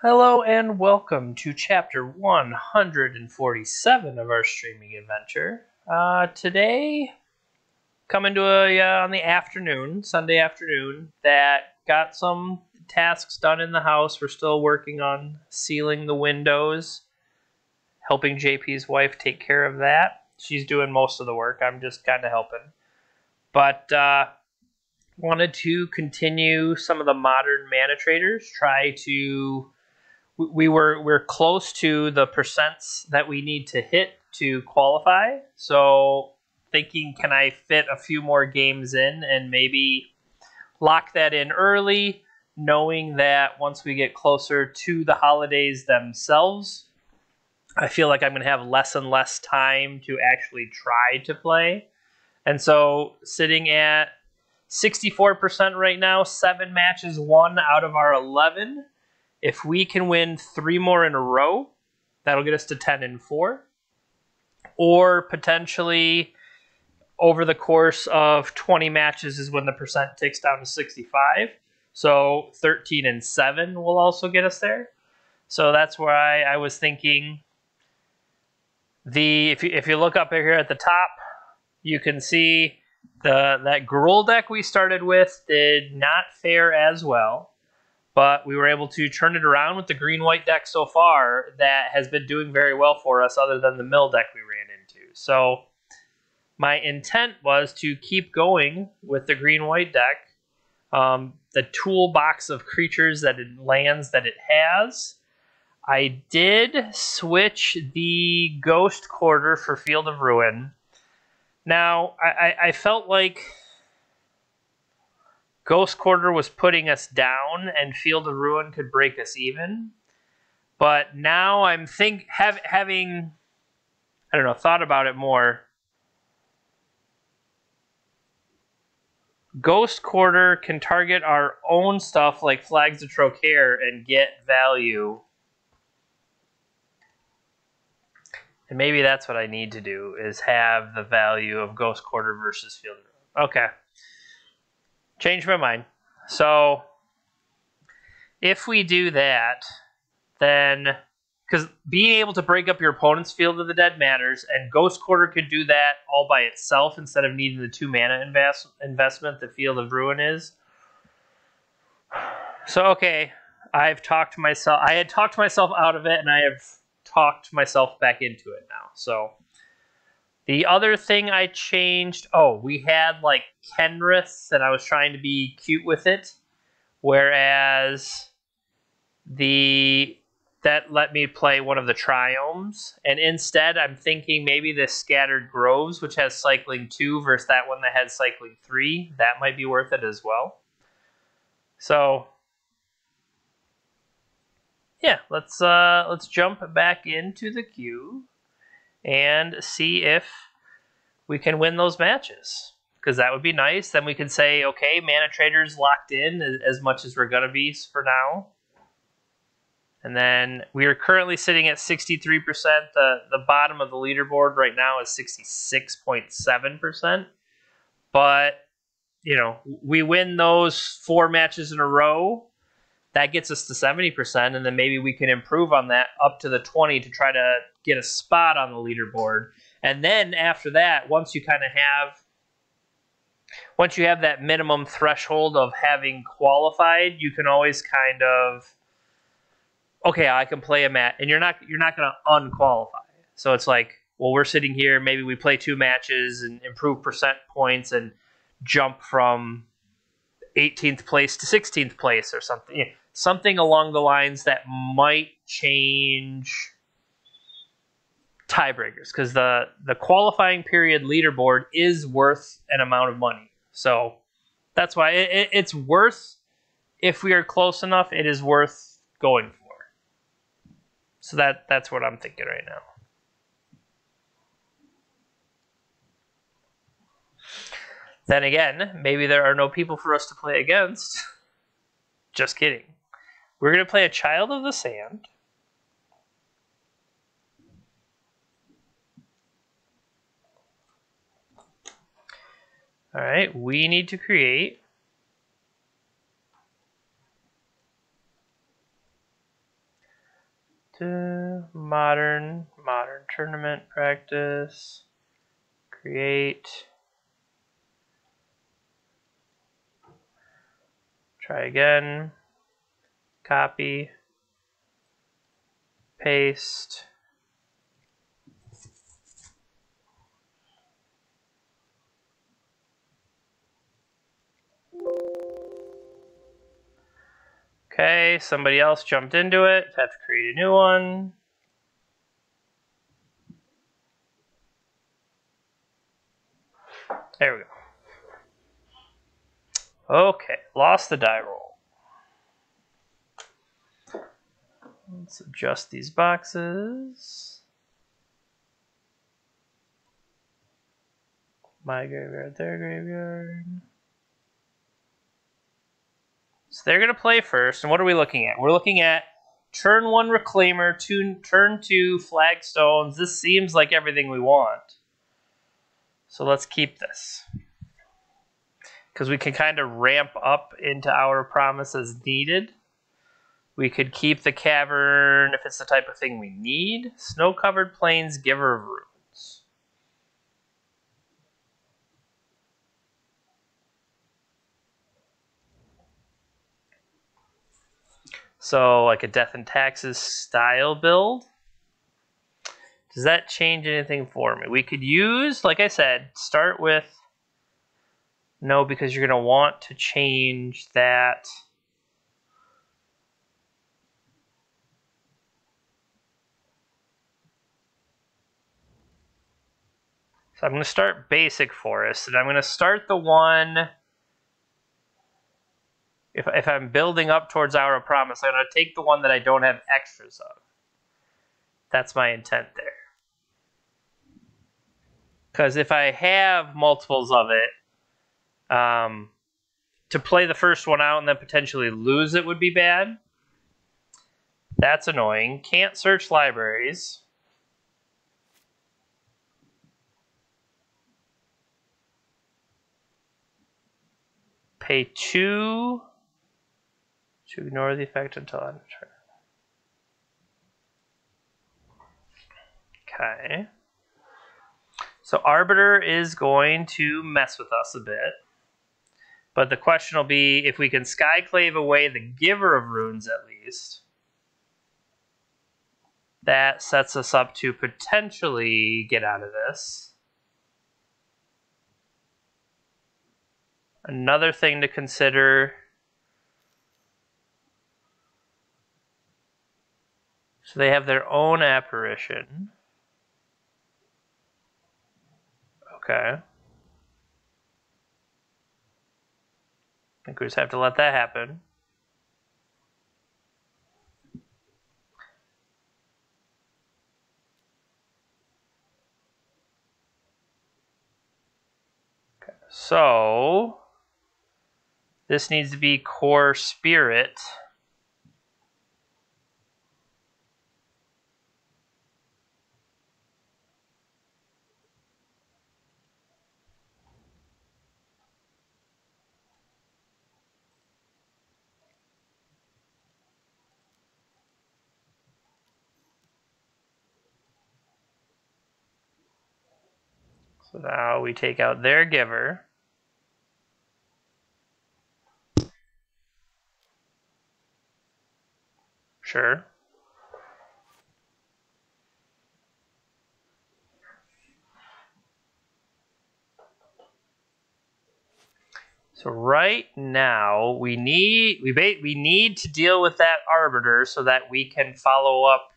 Hello and welcome to chapter 147 of our streaming adventure. Today, coming to on the afternoon, Sunday afternoon, that got some tasks done in the house. We're still working on sealing the windows, helping JP's wife take care of that. She's doing most of the work. I'm just kind of helping. But wanted to continue some of the modern ManaTraders, try to we're close to the percents that we need to hit to qualify. So thinking, can I fit a few more games in and maybe lock that in early, knowing that once we get closer to the holidays themselves, I feel like I'm going to have less and less time to actually try to play. And so sitting at 64% right now, 7 matches won out of our 11. If we can win 3 more in a row, that'll get us to 10-4. Or potentially over the course of 20 matches is when the percent ticks down to 65. So 13-7 will also get us there. So that's why I was thinking if you look up here at the top, you can see that Gruul deck we started with did not fare as well. But we were able to turn it around with the green-white deck so far that has been doing very well for us other than the mill deck we ran into. So my intent was to keep going with the green-white deck. The toolbox of creatures lands that it has. I did switch the Ghost Quarter for Field of Ruin. Now, I felt like Ghost Quarter was putting us down, and Field of Ruin could break us even. But now I'm having thought about it more. Ghost Quarter can target our own stuff like Flags of Trocaire and get value. And maybe that's what I need to do, is have the value of Ghost Quarter versus Field of Ruin. Okay. Changed my mind. So if we do that, then because being able to break up your opponent's Field of the Dead matters, and Ghost Quarter could do that all by itself instead of needing the 2 mana investment that Field of Ruin is. So okay, I had talked myself out of it, and I have talked myself back into it now. So the other thing I changed, we had like Kenrith, and I was trying to be cute with it, whereas that let me play one of the Triomes, and instead I'm thinking maybe the Scattered Groves, which has Cycling 2 versus that one that had Cycling 3, that might be worth it as well. So yeah, let's jump back into the queue and see if we can win those matches, because that would be nice. Then we can say, okay, ManaTraders locked in as much as we're going to be for now. And then we are currently sitting at 63%. The bottom of the leaderboard right now is 66.7%. But, we win those 4 matches in a row, that gets us to 70%, and then maybe we can improve on that up to the 20 to try to get a spot on the leaderboard. And then after that, once you have that minimum threshold of having qualified, you can always kind of, okay, I can play a match, and you're not going to unqualify. So it's like, well, we're sitting here, maybe we play 2 matches and improve percent points and jump from 18th place to 16th place or something. Something along the lines that might change tiebreakers, because the qualifying period leaderboard is worth an amount of money. So that's why it's worth, if we are close enough, it is worth going for. So that's what I'm thinking right now. Then again, maybe there are no people for us to play against. Just kidding. We're going to play a Child of the Sand. All right, we need to create Modern tournament practice. Create. Try again. Copy. Paste. Okay, somebody else jumped into it. Have to create a new one. There we go. Okay, lost the die roll. Let's adjust these boxes. My graveyard, their graveyard. So they're going to play first, and what are we looking at? We're looking at turn 1 Reclaimer, turn 2 Flagstones. This seems like everything we want. So let's keep this. Because we can kind of ramp up into our promise as needed. We could keep the Cavern if it's the type of thing we need. Snow-covered Plains, Giver of Runes. So, like a Death and Taxes style build. Does that change anything for me? We could use, like I said, start with... No, because you're going to want to change that... So I'm going to start Basic Forest, and I'm going to start the one... If I'm building up towards Hour of Promise, I'm going to take the one that I don't have extras of. That's my intent there. Because if I have multiples of it, to play the first one out and then potentially lose it would be bad. That's annoying. Can't search libraries. Pay 2 to ignore the effect until end of turn. Okay. So Arbiter is going to mess with us a bit. But the question will be if we can Skyclave away the Giver of Runes at least. That sets us up to potentially get out of this. Another thing to consider. So they have their own apparition. Okay. I think we just have to let that happen. Okay. So this needs to be Core Spirit. So now we take out their Giver. Sure. So right now we need to deal with that Arbiter so that we can follow up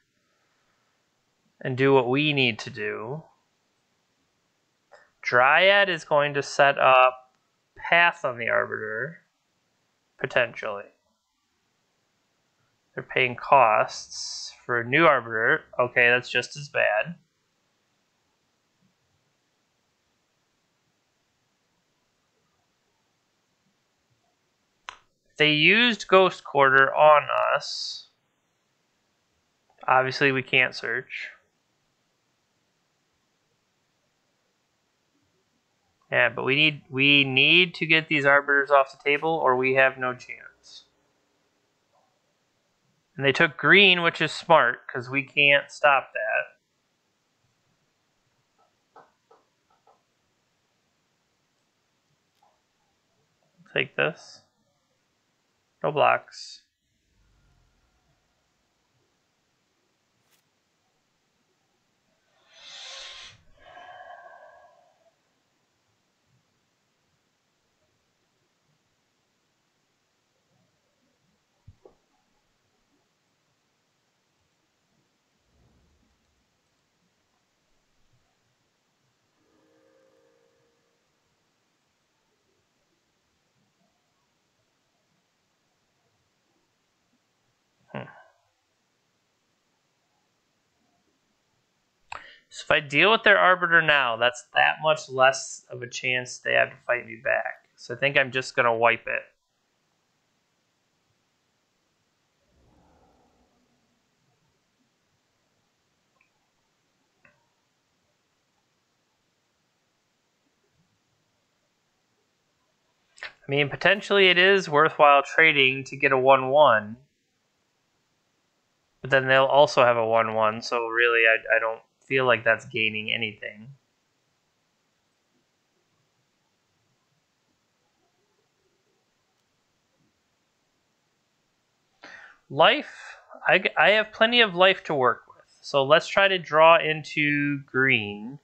and do what we need to do. Dryad is going to set up Path on the Arbiter, potentially. They're paying costs for a new Arbiter. Okay, that's just as bad. They used Ghost Quarter on us. Obviously, we can't search. Yeah, but we need to get these Arbiters off the table or we have no chance. And they took green, which is smart, because we can't stop that. Take this. No blocks. So if I deal with their Arbiter now, that's that much less of a chance they have to fight me back. So I think I'm just going to wipe it. I mean, potentially it is worthwhile trading to get a 1-1. But then they'll also have a 1-1, so really I don't feel like that's gaining anything. Life, I have plenty of life to work with. So let's try to draw into green.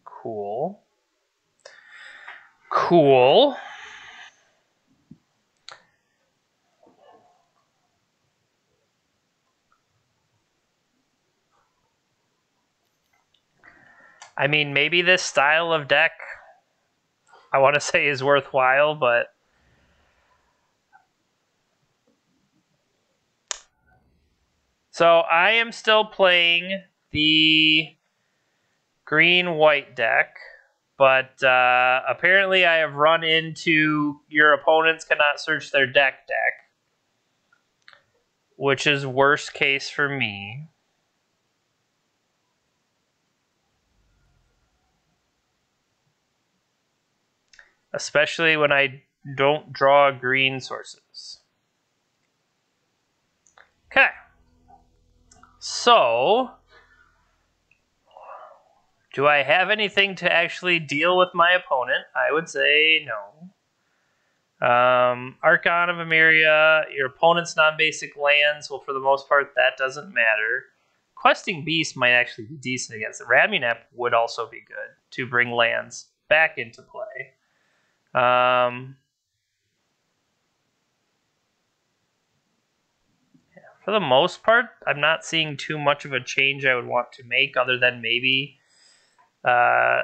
Cool. Cool. I mean, maybe this style of deck, I want to say, is worthwhile, but so I am still playing the green-white deck, but apparently I have run into your opponents cannot search their deck, which is worst case for me. Especially when I don't draw green sources. Okay. So, do I have anything to actually deal with my opponent? I would say no. Archon of Emeria, your opponent's non-basic lands, well, for the most part, that doesn't matter. Questing Beast might actually be decent against it. Ramunap would also be good to bring lands back into play. For the most part, I'm not seeing too much of a change I would want to make, other than maybe I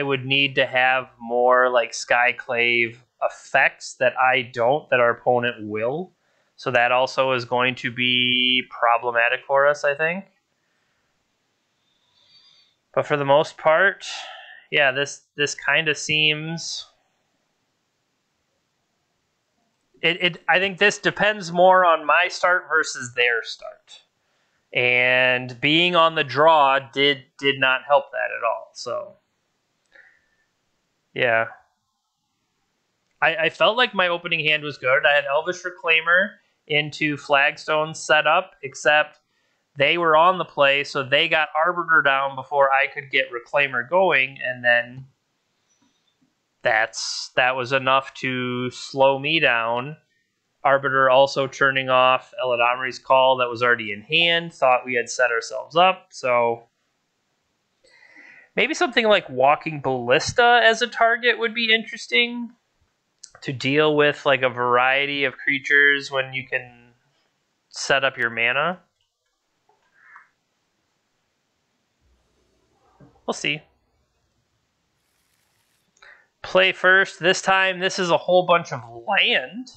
would need to have more like Skyclave effects that I don't, that our opponent will. So that also is going to be problematic for us, I think. But for the most part, yeah, this kind of seems. I think this depends more on my start versus their start. And being on the draw did not help that at all. So, yeah. I felt like my opening hand was good. I had Elvish Reclaimer into Flagstone set up, except they were on the play, so they got Arbiter down before I could get Reclaimer going, and then that was enough to slow me down. Arbiter also turning off Eladomri's Call that was already in hand, thought we had set ourselves up, so maybe something like Walking Ballista as a target would be interesting to deal with, like a variety of creatures when you can set up your mana. We'll see. Play first. This time, this is a whole bunch of land.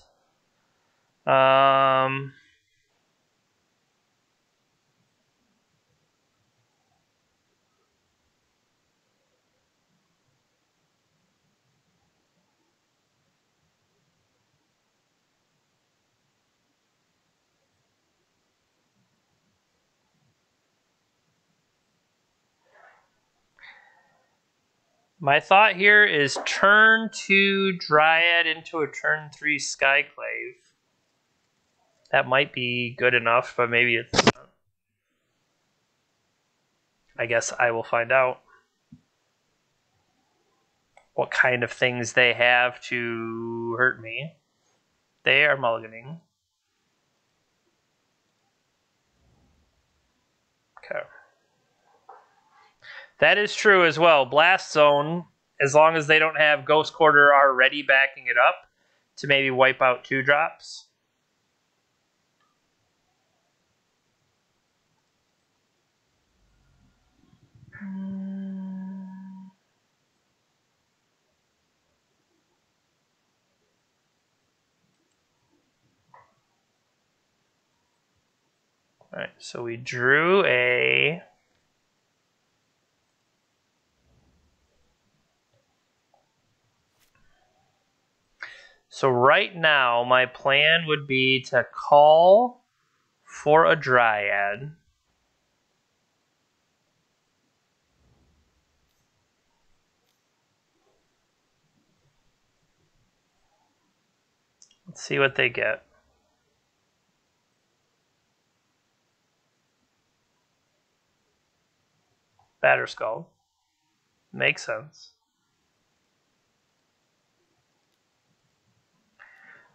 My thought here is turn 2 Dryad into a turn 3 Skyclave. That might be good enough, but maybe it's not. I guess I will find out what kind of things they have to hurt me. They are mulliganing. Okay. That is true as well. Blast Zone, as long as they don't have Ghost Quarter already backing it up to maybe wipe out 2 drops. All right, so we drew a... So right now, my plan would be to call for a Dryad. Let's see what they get. Batterskull. Makes sense.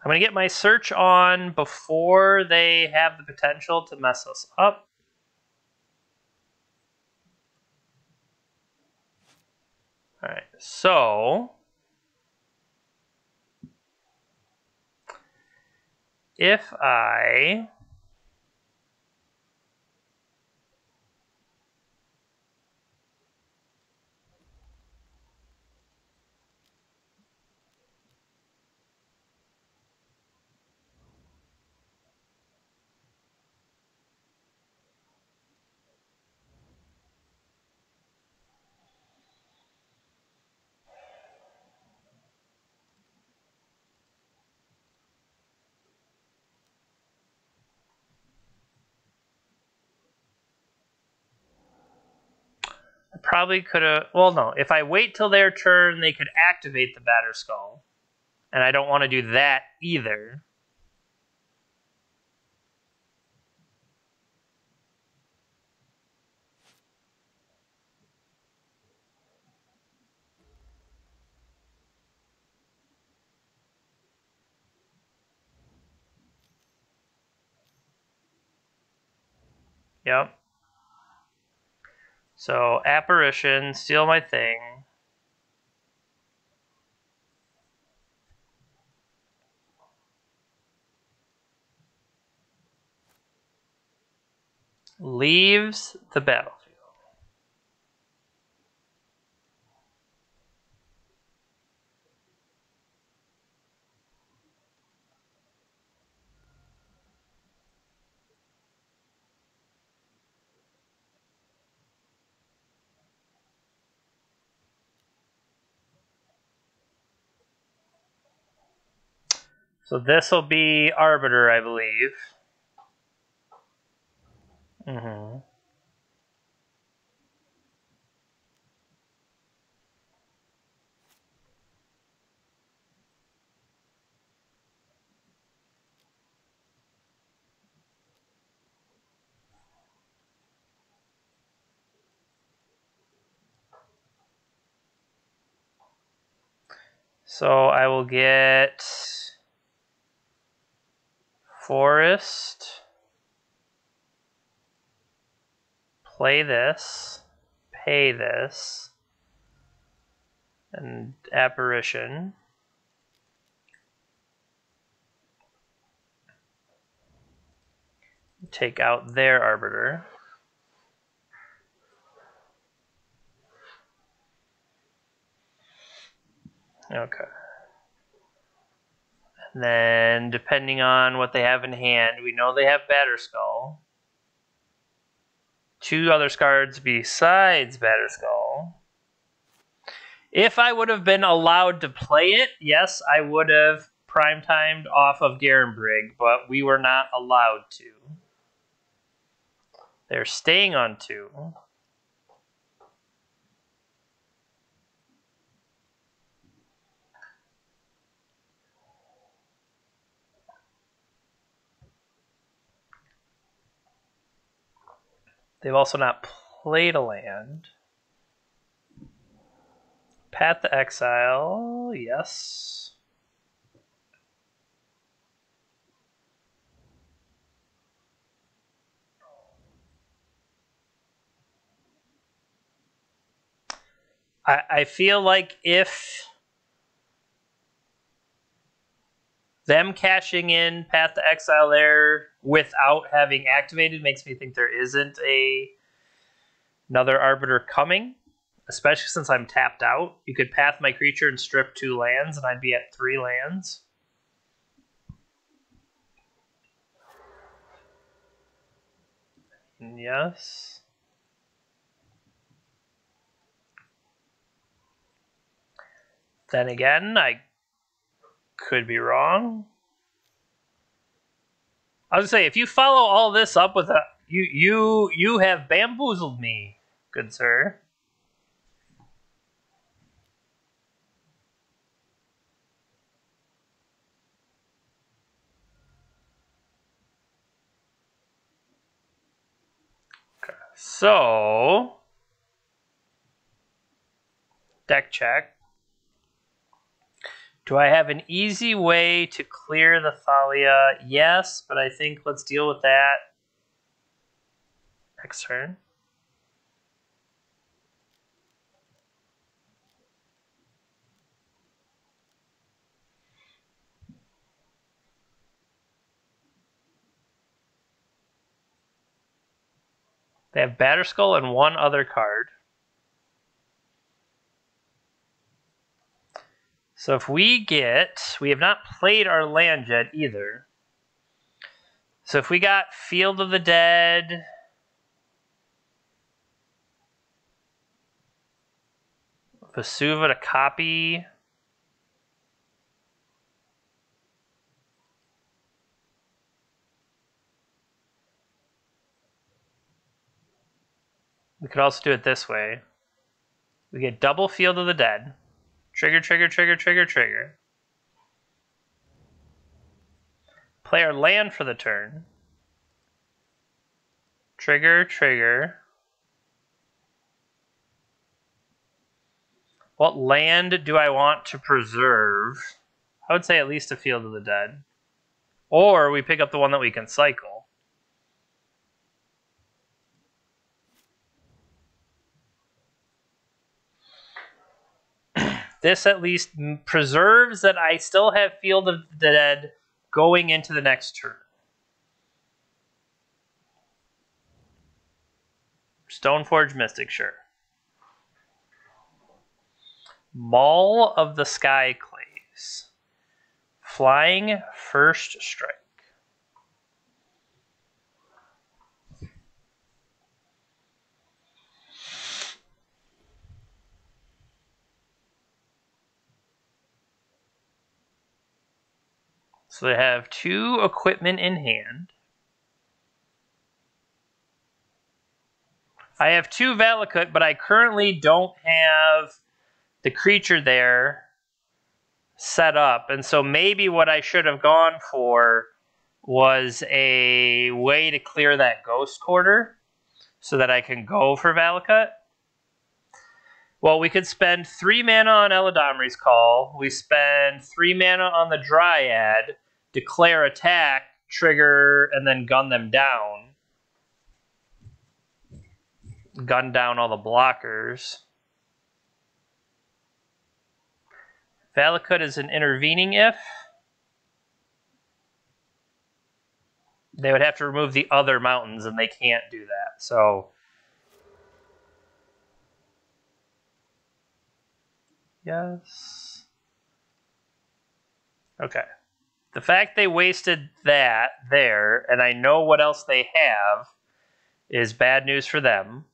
I'm going to get my search on before they have the potential to mess us up. All right, so if I probably could have... Well, no. If I wait till their turn, they could activate the Batterskull. And I don't want to do that either. Yep. So, Apparition, steal my thing. Leaves the battlefield. So this will be Arbiter, I believe. Mm-hmm. So I will get Forest, play this, pay this, and Apparition. Take out their Arbiter. Okay. And then, depending on what they have in hand, we know they have Batterskull. 2 other cards besides Batterskull. If I would have been allowed to play it, yes, I would have prime-timed off of Garenbrig, but we were not allowed to. They're staying on 2. They've also not played a land. Path to Exile, yes. I feel like if them cashing in Path to Exile there without having activated makes me think there isn't another Arbiter coming, especially since I'm tapped out. You could path my creature and strip 2 lands, and I'd be at 3 lands. Yes. Then again, I could be wrong. I was gonna say, if you follow all this up with a you have bamboozled me, good sir. Okay. So deck check. Do I have an easy way to clear the Thalia? Yes, but I think let's deal with that next turn. They have Batterskull and 1 other card. So if we have not played our land yet either. So if we got Field of the Dead, Vesuva to copy. We could also do it this way. We get double Field of the Dead. Trigger, trigger, trigger, trigger, trigger. Play our land for the turn. Trigger, trigger. What land do I want to preserve? I would say at least a Field of the Dead. Or we pick up the one that we can cycle. This at least preserves that I still have Field of the Dead going into the next turn. Stoneforge Mystic, sure. Maul of the Sky Clays. Flying first strike. So they have 2 equipment in hand. I have 2 Valakut, but I currently don't have the creature there set up. And so maybe what I should have gone for was a way to clear that Ghost Quarter so that I can go for Valakut. Well, we could spend 3 mana on Eladamri's Call. We spend 3 mana on the Dryad, declare attack, trigger, and then gun them down. Gun down all the blockers. Valakut is an intervening if. They would have to remove the other mountains, and they can't do that. So, yes. Okay. The fact they wasted that there, and I know what else they have, is bad news for them.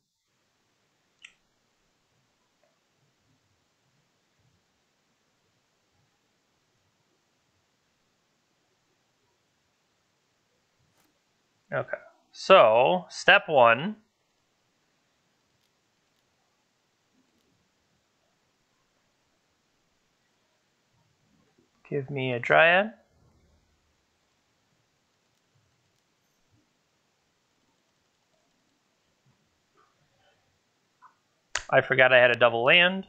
Okay. So, step 1. Give me a Dryad. I forgot I had a double land.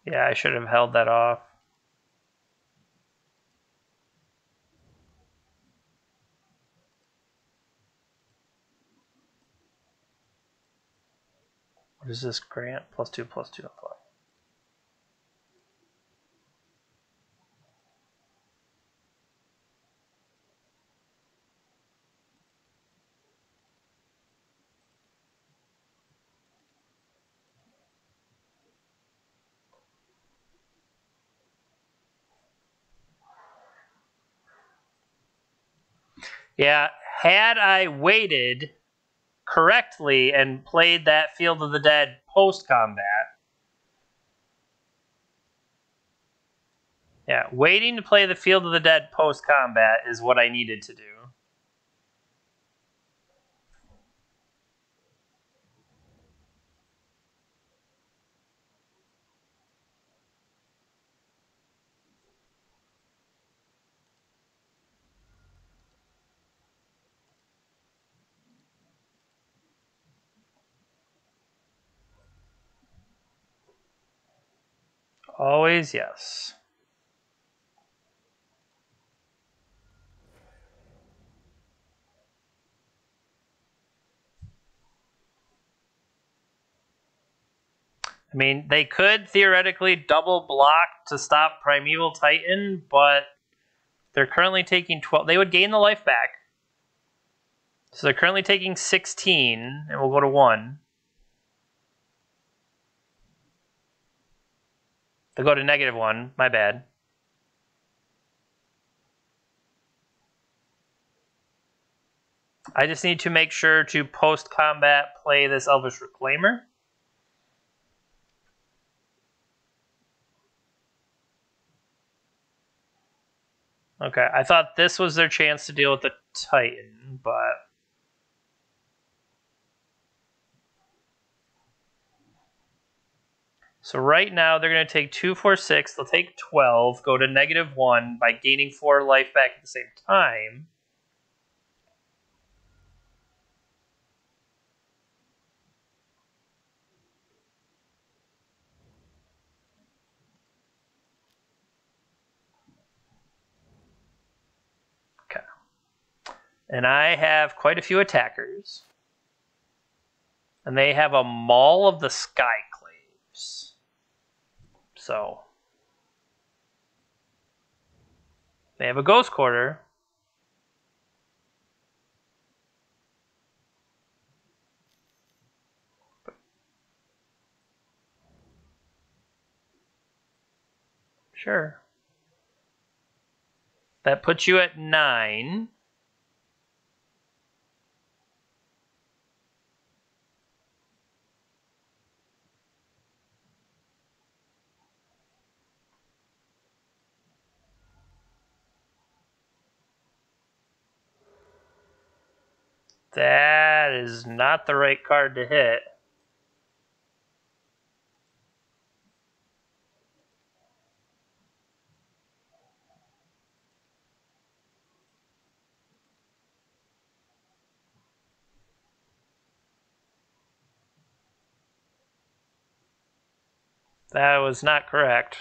Yeah, I should have held that off. What is this grant? +2, +2 apply. Yeah, had I waited correctly and played that Field of the Dead post-combat. Yeah, waiting to play the Field of the Dead post-combat is what I needed to do. Always yes. I mean, they could theoretically double block to stop Primeval Titan, but they're currently taking 12. They would gain the life back. So they're currently taking 16, and we'll go to 1. They'll go to -1. My bad. I just need to make sure to post-combat play this Elvish Reclaimer. Okay, I thought this was their chance to deal with the Titan, but... So right now, they're going to take 2, 4, 6. They'll take 12, go to -1 by gaining 4 life back at the same time. Okay. And I have quite a few attackers. And they have a Maul of the Skyclaves. So... they have a Ghost Quarter. Sure. That puts you at 9. That is not the right card to hit. That was not correct.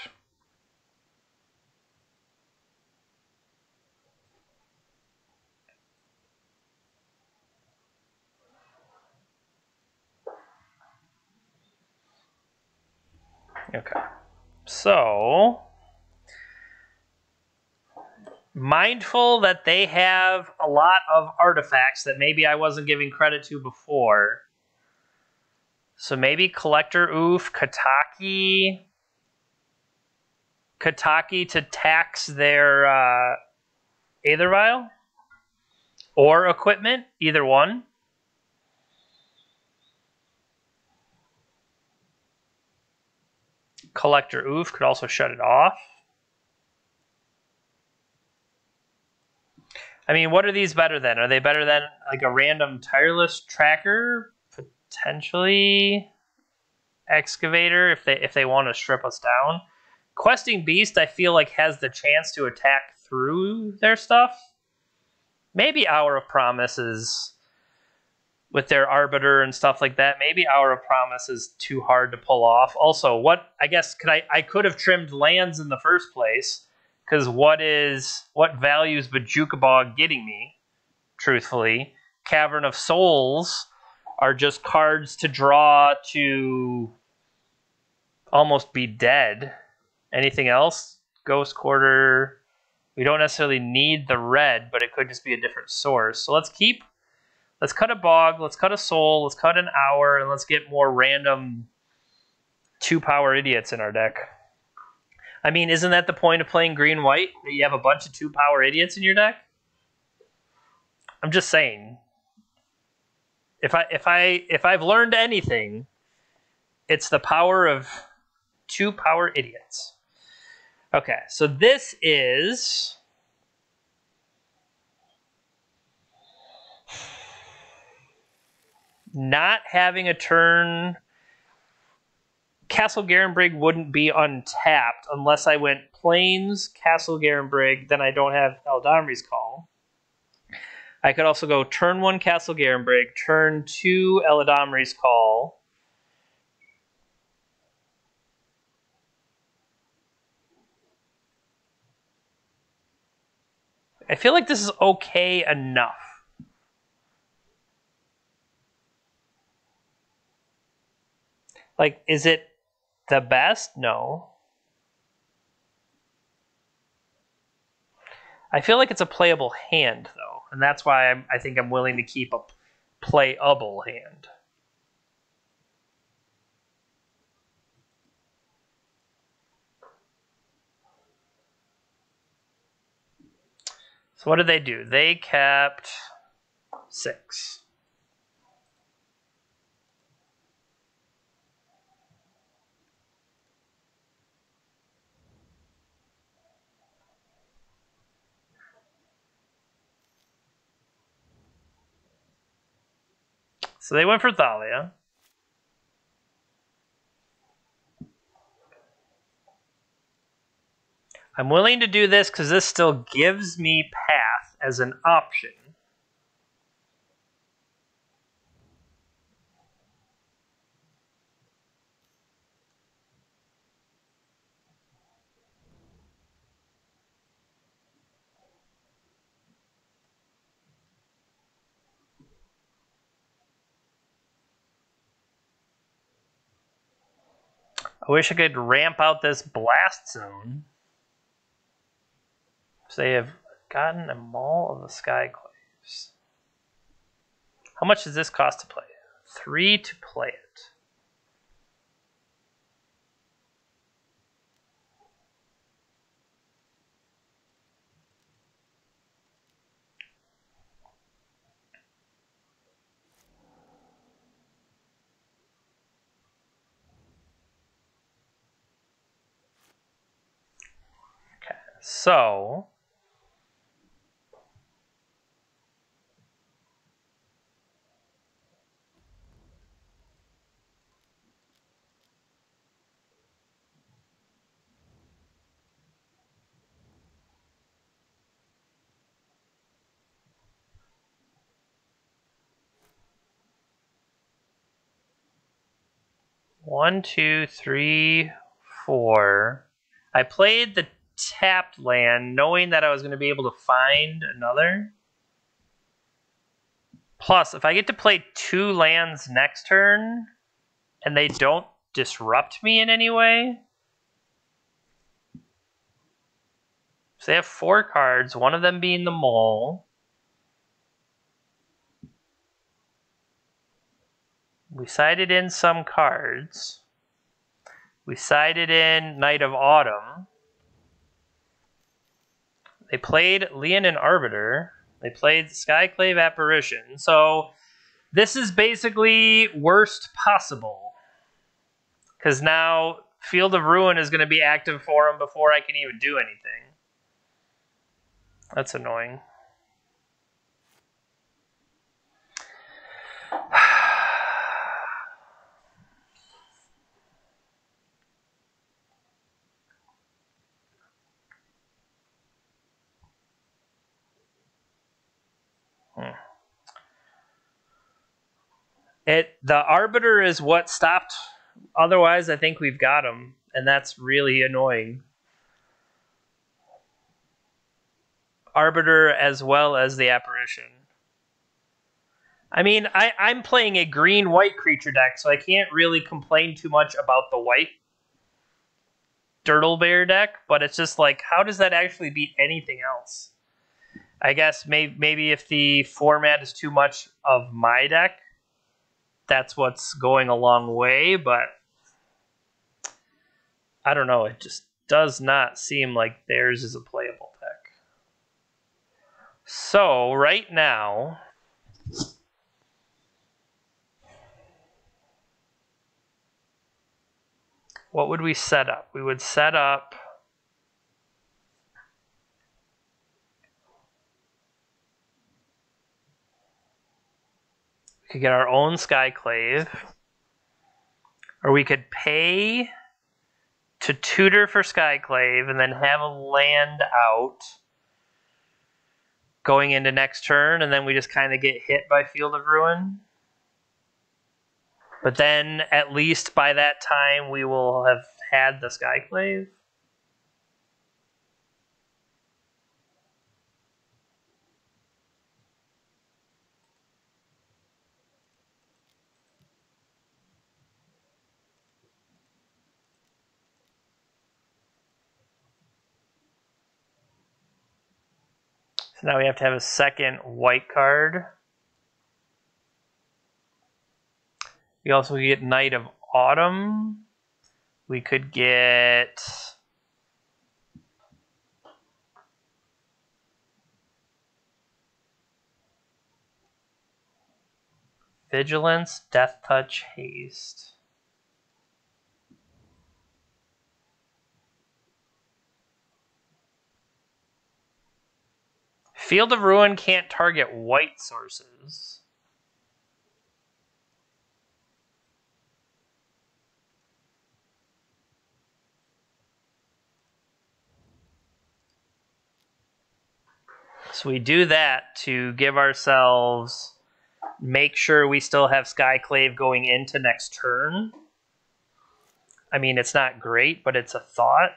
Okay. So, mindful that they have a lot of artifacts that maybe I wasn't giving credit to before. So maybe Collector Oof, Kataki to tax their Aether Vial or equipment, either one. Collector Oof could also shut it off. I mean, what are these better than? Are they better than like a random tireless tracker? Potentially excavator if they want to strip us down. Questing Beast, I feel like, has the chance to attack through their stuff. Maybe Hour of Promise is, with their Arbiter and stuff like that, maybe Hour of Promise is too hard to pull off. Also, what, I guess, I could have trimmed lands in the first place, because what value is Bajuka Bog getting me, truthfully? Cavern of Souls are just cards to draw to almost be dead. Anything else? Ghost Quarter. We don't necessarily need the red, but it could just be a different source. So let's cut a Bog, let's cut a Soul, let's cut an Hour, and let's get more random 2-power idiots in our deck. I mean, isn't that the point of playing green-white? That you have a bunch of 2-power idiots in your deck? I'm just saying. If I've learned anything, it's the power of 2-power idiots. Okay, so this is not having a turn. Castle Garenbrig wouldn't be untapped unless I went Plains, Castle Garenbrig, then I don't have Eldamri's Call. I could also go turn 1 Castle Garenbrig, turn 2 Eldamri's Call. I feel like this is okay enough. Like, is it the best? No. I feel like it's a playable hand, though, and that's why I think I'm willing to keep a playable hand. So what did they do? They kept 6. So they went for Thalia. I'm willing to do this because this still gives me Path as an option. I wish I could ramp out this Blast Zone. So they have gotten a Maul of the Skyclaves. How much does this cost to play? 3 to play it. Okay, so 1, 2, 3, 4. I played the tapped land knowing that I was going to be able to find another. Plus, if I get to play 2 lands next turn and they don't disrupt me in any way. So they have 4 cards, one of them being the Mole. We sided in some cards. We sided in Knight of Autumn. They played Leonin Arbiter. They played Skyclave Apparition. So this is basically worst possible. Because now Field of Ruin is going to be active for him before I can even do anything. That's annoying. The Arbiter is what stopped. Otherwise, I think we've got him, and that's really annoying. Arbiter as well as the Apparition. I mean, I'm playing a green-white creature deck, so I can't really complain too much about the white Dirtle Bear deck, but it's just like, how does that actually beat anything else? I guess maybe if the format is too much of my deck, that's what's going a long way, but I don't know. It just does not seem like theirs is a playable deck. So right now, what would we set up? We would set up we could get our own Skyclave, or we could pay to tutor for Skyclave and then have a land out going into next turn, and then we just kind of get hit by Field of Ruin. But then at least by that time we will have had the Skyclave. So now we have to have a second white card. We also get Knight of Autumn. We could get Vigilance, Death Touch, Haste. Field of Ruin can't target white sources. So we do that to give ourselves, make sure we still have Skyclave going into next turn. I mean, it's not great, but it's a thought.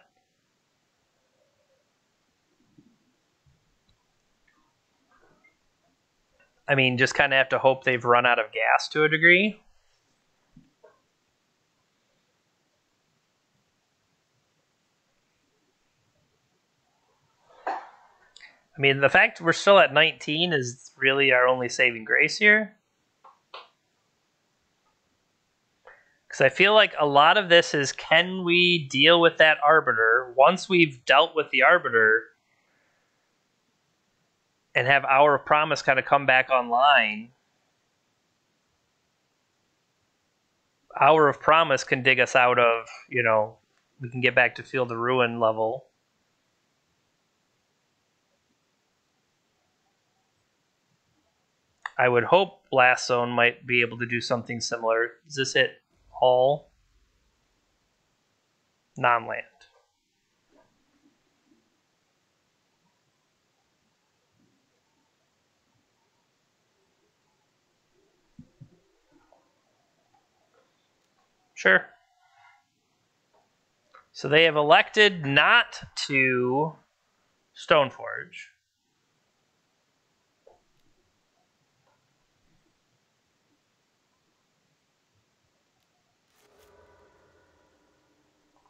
I mean, just kind of have to hope they've run out of gas to a degree. I mean, the fact we're still at 19 is really our only saving grace here. Because I feel like a lot of this is, can we deal with that Arbiter? Once we've dealt with the Arbiter and have Hour of Promise kind of come back online, Hour of Promise can dig us out of, you know, we can get back to Field of Ruin level. I would hope Blast Zone might be able to do something similar. Does this hit all? Non-land. Sure. So they have elected not to Stoneforge.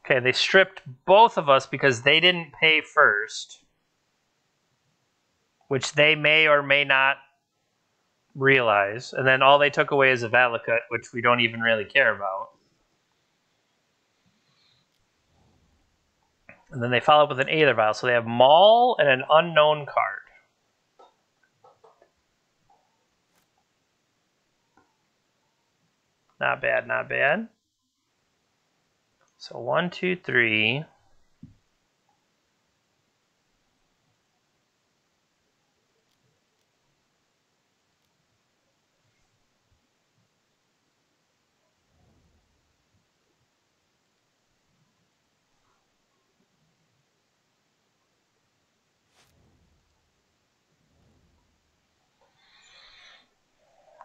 Okay, they stripped both of us because they didn't pay first, which they may or may not realize. And then all they took away is a Valakut, which we don't even really care about. And then they follow up with an Aether Vial. So they have Maul and an unknown card. Not bad, not bad. So 1, 2, 3.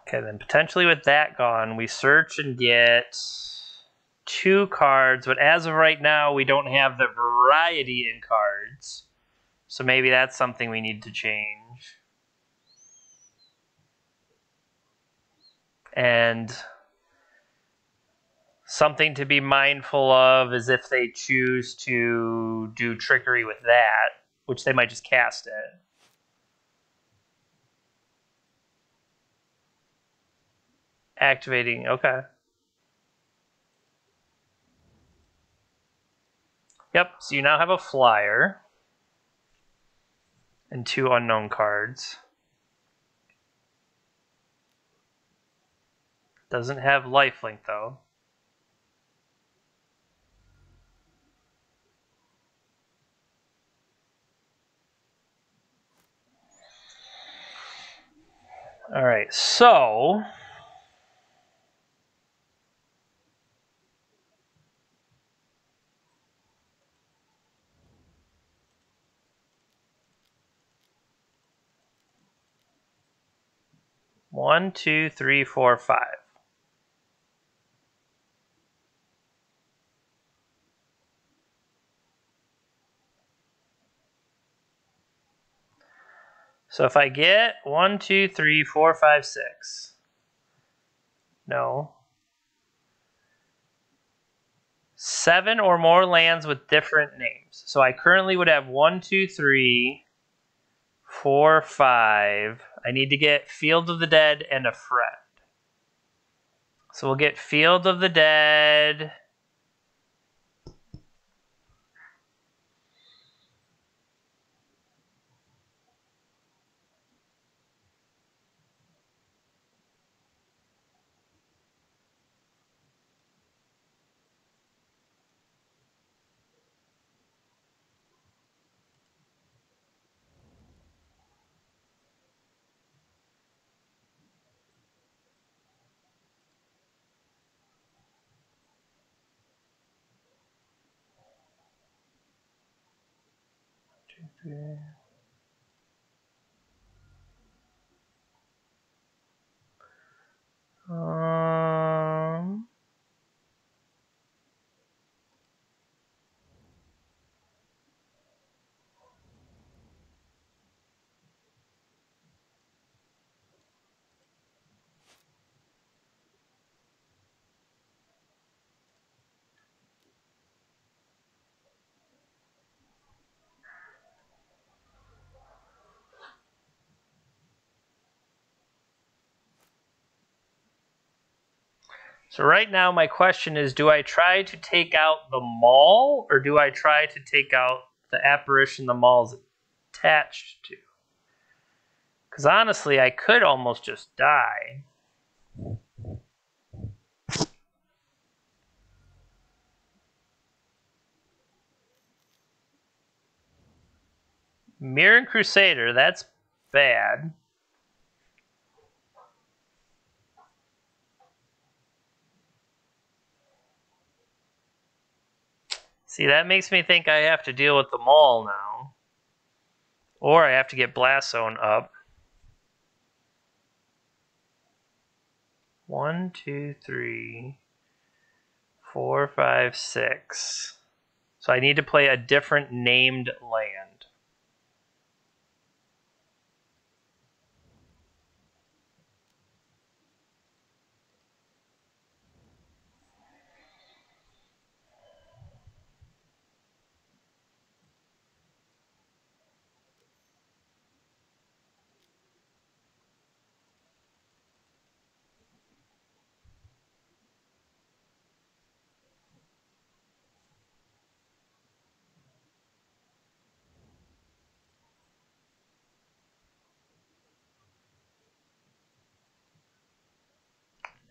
Okay, then potentially with that gone, we search and get 2 cards, but as of right now, we don't have the variety in cards. So maybe that's something we need to change. And something to be mindful of is if they choose to do trickery with that, which they might just cast it. Activating, okay. Yep, so you now have a flyer and 2 unknown cards. Doesn't have lifelink though. All right, so one, two, three, four, 5. So if I get 1, 2, 3, 4, 5, 6. No. 7 or more lands with different names. So I currently would have 1, 2, 3, 4, 5. I need to get Field of the Dead and a friend. So we'll get Field of the Dead. So right now my question is, do I try to take out the mall or do I try to take out the apparition the mall's attached to? Because honestly, I could almost just die. Mirren Crusader, that's bad. See, that makes me think I have to deal with the mall now. Or I have to get Blast Zone up. 1, 2, 3, 4, 5, 6. So I need to play a different named land.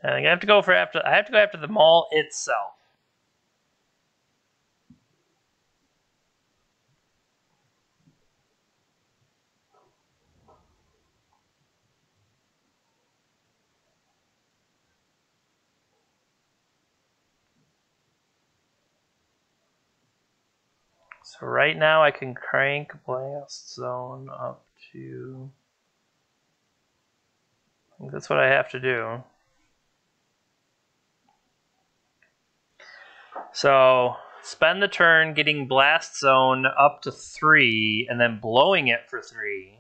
I have to go after the mall itself. So right now I can crank blast zone up to... I think that's what I have to do. So spend the turn getting blast zone up to 3 and then blowing it for 3.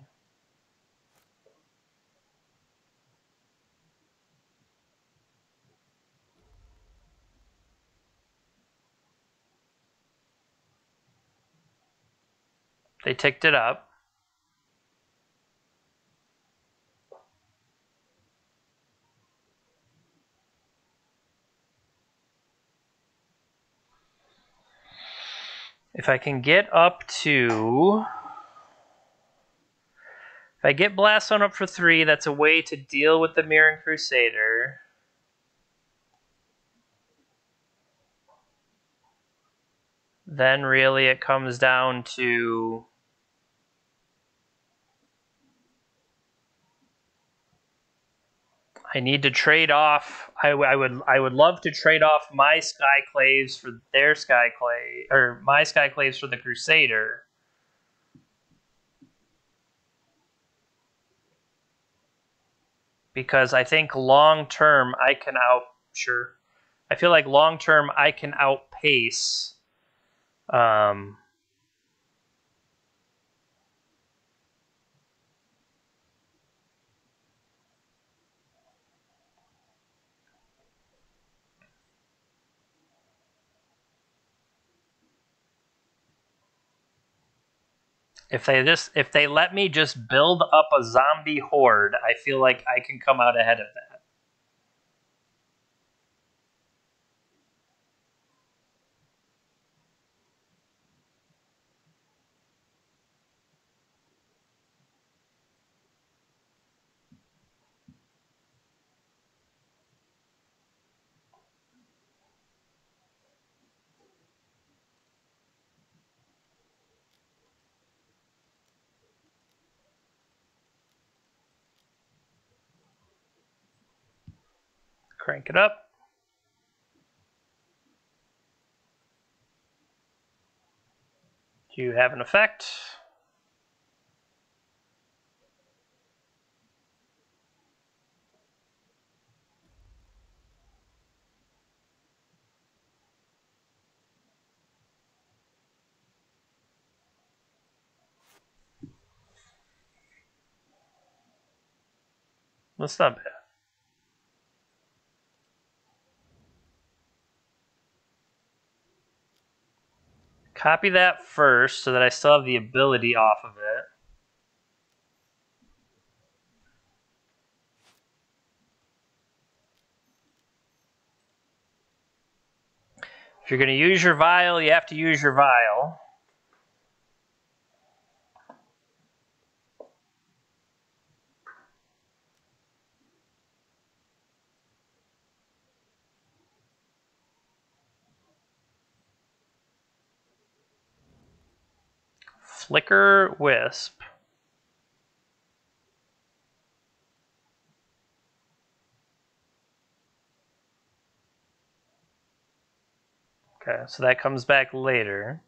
They ticked it up. If I can get up to... If I get blast zone up for 3, that's a way to deal with the Mirran Crusader. Then really it comes down to... I need to trade off. I would love to trade off my Skyclaves for their Skyclave, or my Skyclaves for the Crusader. Because I think long term I can I feel like long term I can outpace if they let me just build up a zombie horde, I feel like I can come out ahead of that. Crank it up. Do you have an effect? That's not bad. Copy that first so that I still have the ability off of it. If you're going to use your vial, you have to use your vial. Flicker Wisp. Okay, so that comes back later.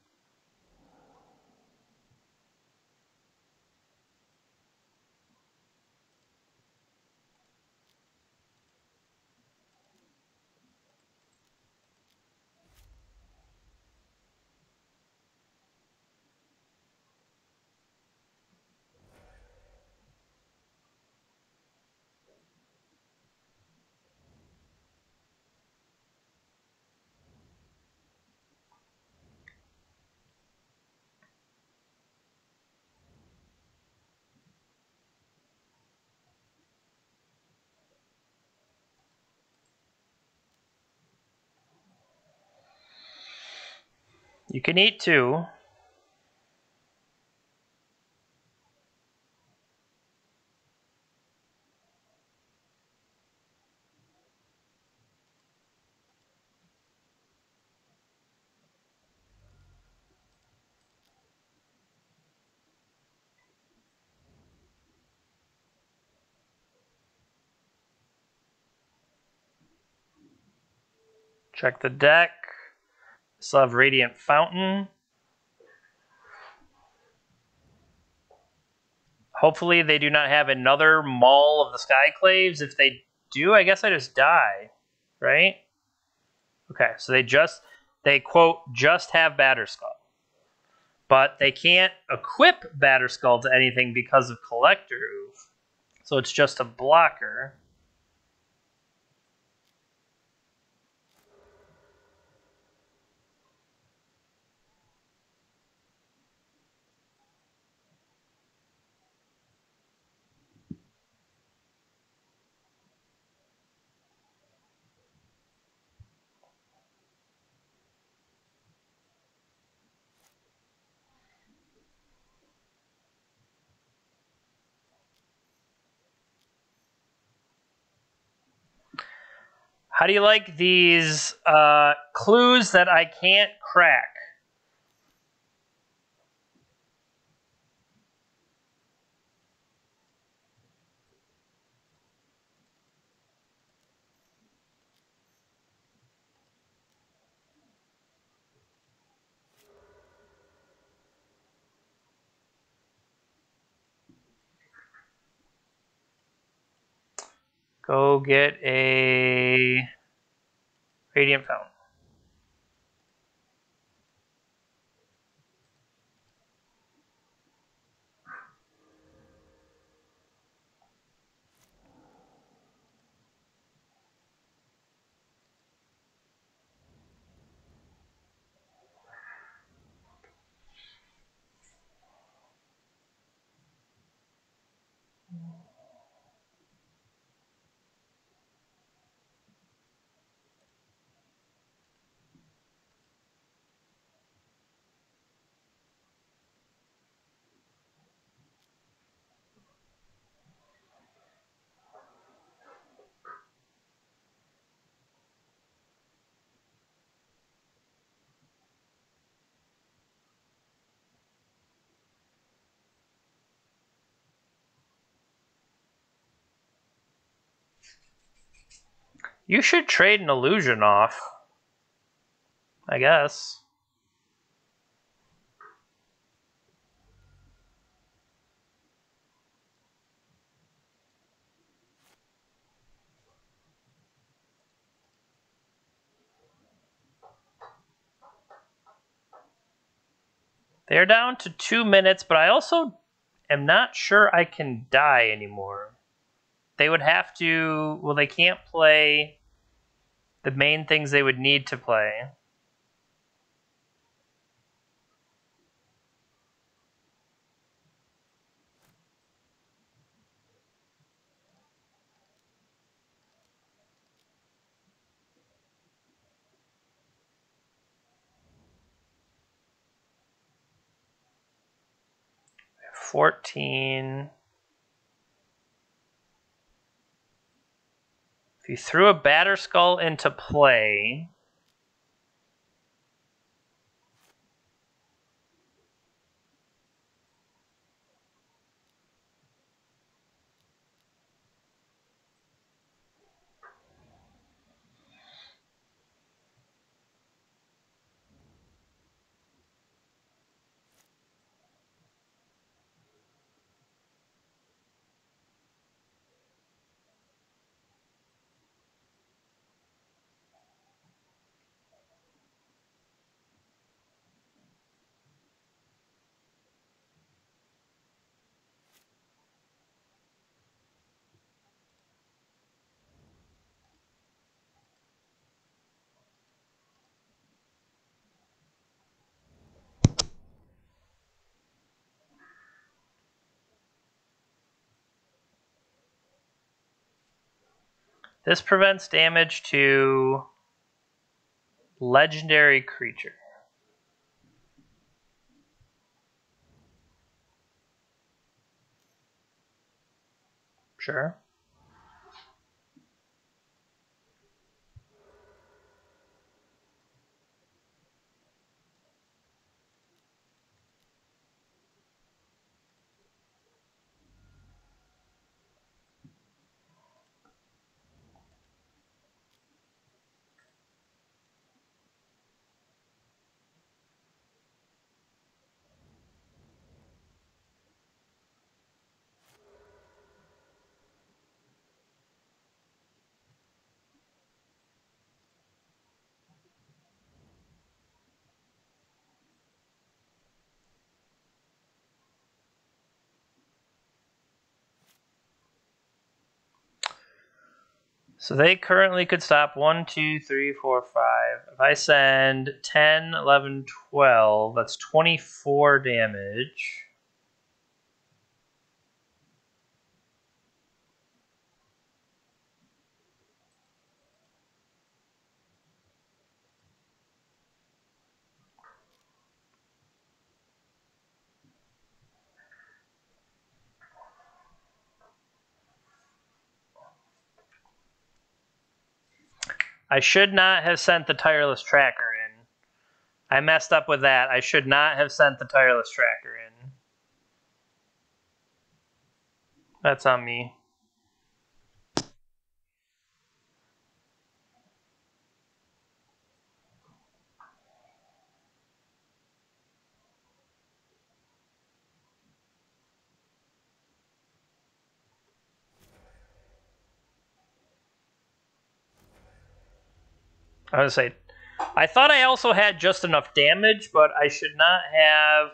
You can eat 2. Check the deck. Still have Radiant Fountain. Hopefully they do not have another Maul of the Skyclaves. If they do, I guess I just die, right? Okay, so they quote, just have Batterskull. But they can't equip Batterskull to anything because of Collector Oof. So it's just a blocker. How do you like these clues that I can't crack? Go get a Radiant Fountain. You should trade an illusion off, I guess. They're down to 2 minutes, but I also am not sure I can die anymore. They would have to... Well, they can't play the main things they would need to play. – 14. If you threw a Batterskull into play... This prevents damage to legendary creature. Sure. So they currently could stop 1, 2, 3, 4, 5. If I send 10, 11, 12, that's 24 damage. I should not have sent the tireless tracker in. I messed up with that. I should not have sent the tireless tracker in. That's on me. I was gonna say, I thought I also had just enough damage, but I should not have.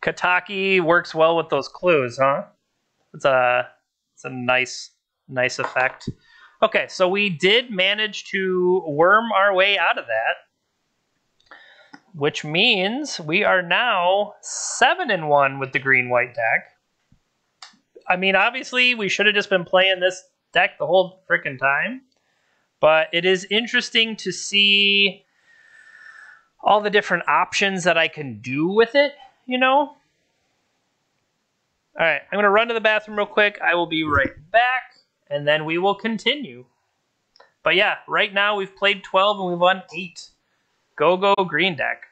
Kataki works well with those clues, huh? It's a nice effect. Okay, so we did manage to worm our way out of that, which means we are now 7-1 with the green-white deck. I mean, obviously, we should have just been playing this deck the whole freaking time, but it is interesting to see all the different options that I can do with it, you know? All right, I'm going to run to the bathroom real quick. I will be right back, and then we will continue. But yeah, right now we've played 12 and we've won 8. Go, go, green deck.